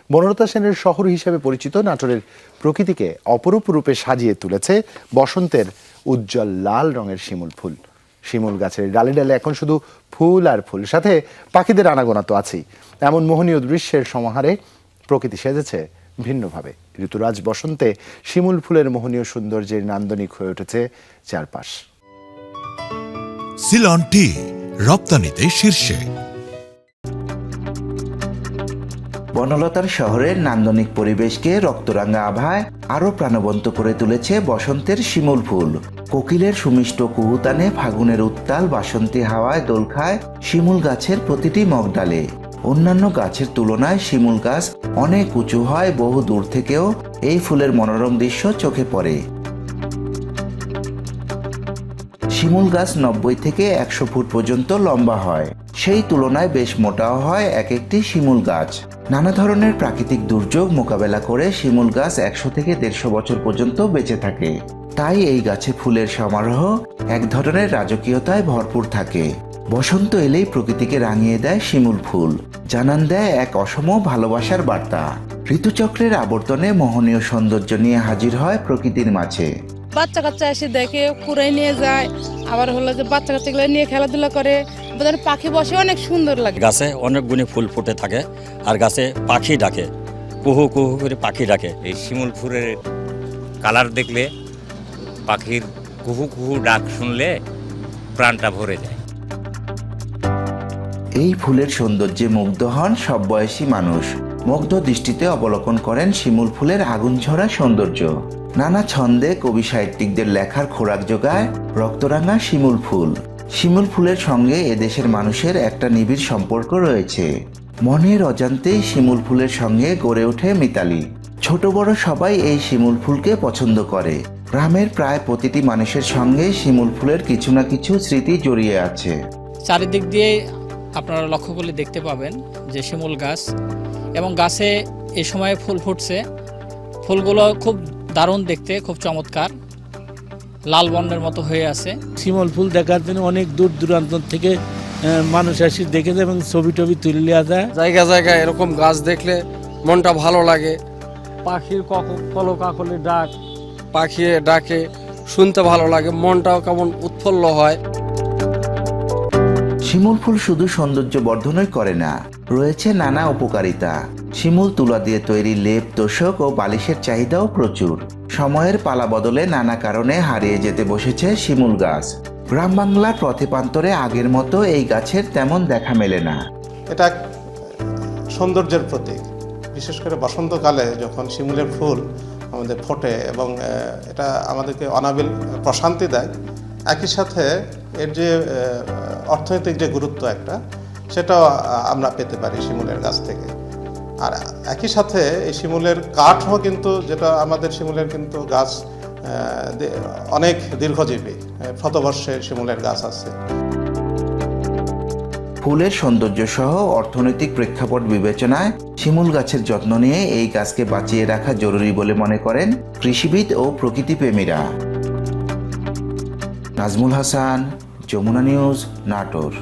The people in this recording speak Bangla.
বনলতা সেনের শহর হিসেবে পরিচিত নাটোরের প্রকৃতিকে অপরূপ রূপে সাজিয়ে তুলেছে বসন্তের উজ্জ্বল লাল রঙের শিমুল ফুল। শিমুল গাছের ডালে ডালে এখন শুধু ফুল আর ফুল, সাথে পাখিদের আনাগোনা তো আছেই। এমন মোহনীয় দৃশ্যের সমাহারে প্রকৃতি সেজেছে ভিন্নভাবে। ঋতুরাজ বসন্তে শিমুল ফুলের মোহনীয় সৌন্দর্যের নান্দনিক হয়ে উঠেছে চারপাশ। সিলন টি রপ্তানিতে শীর্ষে। বনলতার শহরের নান্দনিক পরিবেশকে রক্তরাঙা আভায় আরো প্রাণবন্ত করে তুলেছে বসন্তের শিমুল ফুল। কোকিলের সুমিষ্ট কুহুতানে ফাগুনের উত্তাল বাসন্তী হাওয়ায় দোল খায় শিমুল গাছের প্রতিটি মগডালে। অন্যান্য গাছের তুলনায় শিমুল গাছ অনেক উঁচু হয়, বহু দূর থেকেও এই ফুলের মনোরম দৃশ্য চোখে পড়ে। শিমুল গাছ 90 থেকে 100 ফুট পর্যন্ত লম্বা হয়, সেই তুলনায় বেশ মোটাও হয় এক একটি শিমুল গাছ। নানা ধরনের প্রাকৃতিক দুর্যোগ মোকাবেলা করে শিমুল গাছ 100 থেকে 150 বছর পর্যন্ত বেঁচে থাকে। তাই এই গাছে ফুলের সমারোহ এক ধরনের রাজকীয়তায় ভরপুর থাকে। বসন্ত এলেই প্রকৃতিকে রাঙিয়ে দেয় শিমুল ফুল, জানান দেয় এক অসম ভালোবাসার বার্তা। ঋতুচক্রের আবর্তনে মোহনীয় সৌন্দর্য নিয়ে হাজির হয় প্রকৃতির মাঝে। বাচ্চা কাচ্চা এসে দেখে, কুড়াই নিয়ে যায়, আবার হলো যে বাচ্চা কাচ্চাগুলো নিয়ে খেলাধুলা করে, পাখি বসে, অনেক সুন্দর লাগে। গাছে অনেক গুণে ফুল ফুটে থাকে, আর গাছে পাখি ডাকে, কুহু কুহু করে পাখি ডাকে। এই শিমুল ফুলের কালার দেখলে, পাখির কুহু কুহু ডাক শুনলে প্রাণটা ভরে যায়। এই ফুলের সৌন্দর্যে মুগ্ধ হন সব বয়সী মানুষ। মুগ্ধ দৃষ্টিতে অবলোকন করেন শিমুল ফুলের আগুনঝরা সৌন্দর্য। নানা ছন্দে কবি সাহিত্যিকদের লেখার খোরাক যোগায় রক্তরাঙা শিমুল ফুল। শিমুল ফুলের সঙ্গে এদেশের মানুষের একটা নিবিড় সম্পর্ক রয়েছে। মনের অজান্তেই শিমুল ফুলের সঙ্গে গড়ে ওঠে মিতালি। ছোট বড় সবাই এই শিমুল ফুলকে পছন্দ করে। গ্রামের প্রায় প্রতিটি মানুষের সঙ্গে শিমুল ফুলের কিছু না কিছু স্মৃতি জড়িয়ে আছে। চারিদিক দিয়ে আপনারা লক্ষ্য করলে দেখতে পাবেন যে শিমুল গাছ, এবং গাছে এই সময়ে ফুল ফুটছে। ফুলগুলো খুব দারুণ দেখতে, খুব চমৎকার, লাল বর্ণের মতো হয়ে আছে। শিমুল ফুল দেখার জন্য অনেক দূর দূরান্ত থেকে মানুষ আসি দেখে যায় এবং ছবি টবি তুলে নেওয়া যায়। জায়গায় জায়গায় এরকম গাছ দেখলে মনটা ভালো লাগে। পাখির কলকাকলি ডাক, পাখি ডাকে শুনতে ভালো লাগে, মনটাও কেমন উৎফুল্ল হয়। শিমুল ফুল শুধু সৌন্দর্য বর্ধনই করে না, রয়েছে নানা উপকারিতা। শিমুল তুলা দিয়ে তৈরি লেপ, তোশক ও বালিশের চাহিদাও প্রচুর। সময়ের পালা বদলে নানা কারণে হারিয়ে যেতে বসেছে শিমুল গাছ। গ্রাম বাংলার পথে প্রান্তরে আগের মতো এই গাছের তেমন দেখা মেলে না। এটা সৌন্দর্যের প্রতীক। বিশেষ করে বসন্তকালে যখন শিমুলের ফুল আমাদের ফোটে, এবং এটা আমাদেরকে অনাবিল প্রশান্তি দেয়। একই সাথে এর যে অর্থনৈতিক যে গুরুত্ব একটা, সেটাও আমরা পেতে পারি শিমুলের গাছ থেকে। আর একই সাথে এই শিমুলের কাঠও কিন্তু, যেটা আমাদের শিমুলের কিন্তু গাছ অনেক দীর্ঘজীবী, শতবর্ষের শিমুলের গাছ আছে। ফুলের সৌন্দর্য সহ অর্থনৈতিক প্রেক্ষাপট বিবেচনায় শিমুল গাছের যত্ন নিয়ে এই গাছকে বাঁচিয়ে রাখা জরুরি বলে মনে করেন কৃষিবিদ ও প্রকৃতিপ্রেমীরা। নাজমুল হাসান, যমুনা নিউজ, নাটোর।